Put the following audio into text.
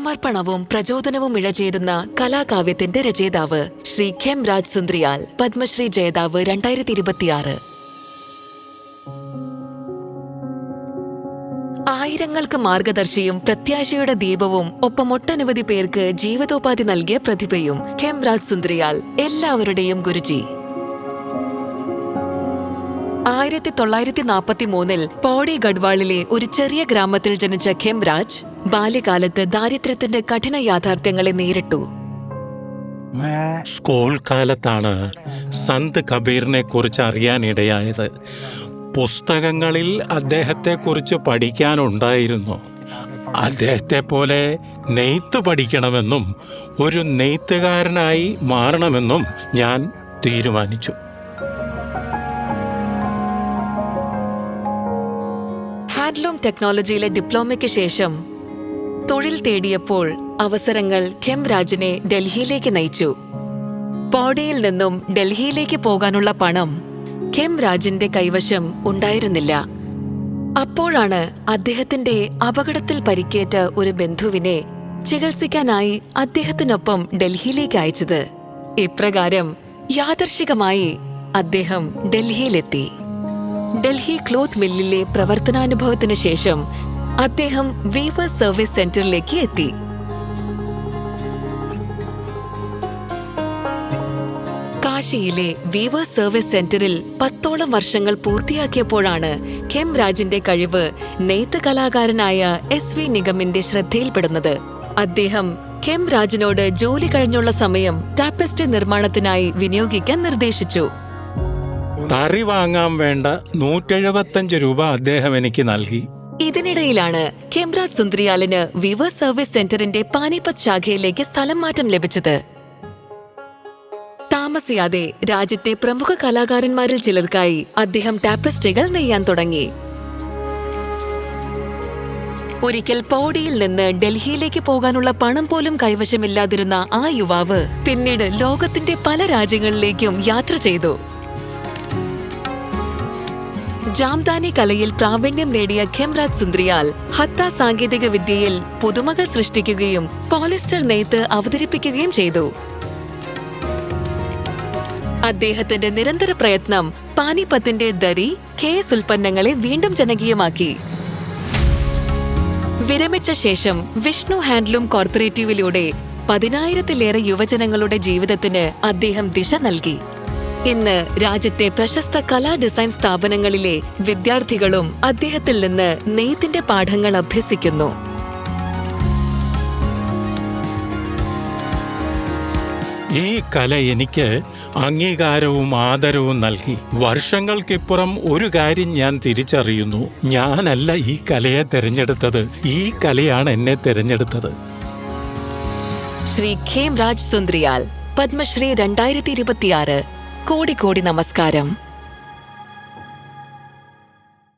സമർപ്പണവും പ്രചോദനവും ഇഴചേരുന്ന കലാകാവ്യത്തിന്റെ രചയിതാവ് ശ്രീ ഖേംരാജ് സുന്ദ്രിയാൽ, പത്മശ്രീ ജേതാവ് 2026. ആയിരങ്ങൾക്ക് മാർഗദർശിയും പ്രത്യാശയുടെ ദീപവും ഒപ്പം ഒട്ടനവധി പേർക്ക് ജീവിതോപാധി നൽകിയ പ്രതിഭയും ഖേംരാജ് സുന്ദ്രിയാൽ, എല്ലാവരുടെയും ഗുരുജി. 1943 പൗഡി ഗഡ്വാളിലെ ഒരു ചെറിയ ഗ്രാമത്തിൽ ജനിച്ച ഖേംരാജ് ബാല്യകാലത്ത് ദാരിദ്ര്യത്തിന്റെ കഠിന യാഥാർത്ഥ്യങ്ങളെ നേരിട്ടു. സ്കൂൾ കാലത്താണ് സന്ത് കബീറിനെ കുറിച്ച് അറിയാനിടയായത്. പുസ്തകങ്ങളിൽ അദ്ദേഹത്തെക്കുറിച്ച് പഠിക്കാനുണ്ടായിരുന്നു. അദ്ദേഹത്തെ പോലെ നെയ്ത്ത് പഠിക്കണമെന്നും ഒരു നെയ്ത്തുകാരനായി മാറണമെന്നും ഞാൻ തീരുമാനിച്ചു. ഹാൻഡ്ലൂം ടെക്നോളജിയിലെ ഡിപ്ലോമയ്ക്ക് ശേഷം തൊഴിൽ തേടിയപ്പോൾ അവസരങ്ങൾ ഖേംരാജിനെ ഡൽഹിയിലേക്ക് നയിച്ചു. പൗഡിയിൽ നിന്നും ഡൽഹിയിലേക്ക് പോകാനുള്ള പണം ഖേംരാജിന്റെ കൈവശം ഉണ്ടായിരുന്നില്ല. അപ്പോഴാണ് അദ്ദേഹത്തിന്റെ അപകടത്തിൽ പരിക്കേറ്റ ഒരു ബന്ധുവിനെ ചികിത്സിക്കാനായി അദ്ദേഹത്തിനൊപ്പം ഡൽഹിയിലേക്ക് അയച്ചത്. ഇപ്രകാരം യാദർശികമായി അദ്ദേഹം ഡൽഹിയിലെത്തി. ഡൽഹി ക്ലോത്ത് മില്ലിലെ പ്രവർത്തനാനുഭവത്തിന് ശേഷം അദ്ദേഹം വീവേഴ്സ് സർവീസ് സെന്ററിലേക്ക് എത്തി. കാശിയിലെ വീവേഴ്സ് സർവീസ് സെന്ററിൽ 10ഓളം വർഷങ്ങൾ പൂർത്തിയാക്കിയപ്പോഴാണ് ഖേംരാജിന്റെ കഴിവ് നെയ്ത്ത് കലാകാരനായ SV നിഗമിന്റെ ശ്രദ്ധയിൽപ്പെടുന്നത്. അദ്ദേഹം ഖേംരാജിനോട് ജോലി കഴിഞ്ഞുള്ള സമയം ടാപ്പസ്ട്രി നിർമ്മാണത്തിനായി വിനിയോഗിക്കാൻ നിർദ്ദേശിച്ചു. തറി വാങ്ങാൻ വേണ്ട 175 രൂപ അദ്ദേഹം എനിക്ക് നൽകി. ഇതിനിടയിലാണ് ഖേംരാജ് സുന്ദ്രിയാലിന് വീവേഴ്സ് സർവീസ് സെന്ററിന്റെ പാനിപത്ത് ശാഖയിലേക്ക് സ്ഥലം മാറ്റം ലഭിച്ചത്. താമസിയാതെ രാജ്യത്തെ പ്രമുഖ കലാകാരന്മാരിൽ ചിലർക്കായി അദ്ദേഹം ടാപ്പസ്ട്രികൾ നെയ്യാൻ തുടങ്ങി. ഒരിക്കൽ പൗഡിയിൽ നിന്ന് ഡൽഹിയിലേക്ക് പോകാനുള്ള പണം പോലും കൈവശമില്ലാതിരുന്ന ആ യുവാവ് പിന്നീട് ലോകത്തിന്റെ പല രാജ്യങ്ങളിലേക്കും യാത്ര ചെയ്തു. ജാംദാനി കലയിൽ പ്രാവീണ്യം നേടിയ ഖേംരാജ് സുന്ദ്രിയാൽ ഹത്ത സാങ്കേതിക വിദ്യയിൽ പുതുമകൾ സൃഷ്ടിക്കുകയും പോളിസ്റ്റർ നെയ്ത്ത് അവതരിപ്പിക്കുകയും ചെയ്തു. അദ്ദേഹത്തിന്റെ നിരന്തര പ്രയത്നം പാനിപത്തിന്റെ ദരി, ഖേസ് ഉൽപ്പന്നങ്ങളെ വീണ്ടും ജനകീയമാക്കി. വിരമിച്ച ശേഷം വിഷ്ണു ഹാൻഡ്ലൂം കോർപ്പറേറ്റീവിലൂടെ 10,000-ലേറെ യുവജനങ്ങളുടെ ജീവിതത്തിന് അദ്ദേഹം ദിശ നൽകി. ഇന്ന് രാജ്യത്തെ പ്രശസ്ത കലാ ഡിസൈൻ സ്ഥാപനങ്ങളിലെ വിദ്യാർത്ഥികളും അദ്ദേഹത്തിൽ നിന്ന് നെയ്ത്തിന്റെ പാഠങ്ങൾ അഭ്യസിക്കുന്നു. ഈ കല എനിക്ക് അംഗീകാരവും ആദരവും നൽകി. വർഷങ്ങൾക്കിപ്പുറം ഒരു കാര്യം ഞാൻ തിരിച്ചറിയുന്നു: ഞാനല്ല ഈ കലയെ തിരഞ്ഞെടുത്തത്, ഈ കലയാണ് എന്നെ തിരഞ്ഞെടുത്തത്. ശ്രീ ഖേംരാജ് സുന്ദ്രിയാൽ, പത്മശ്രീ 2026. കോടി കോടി നമസ്കാരം.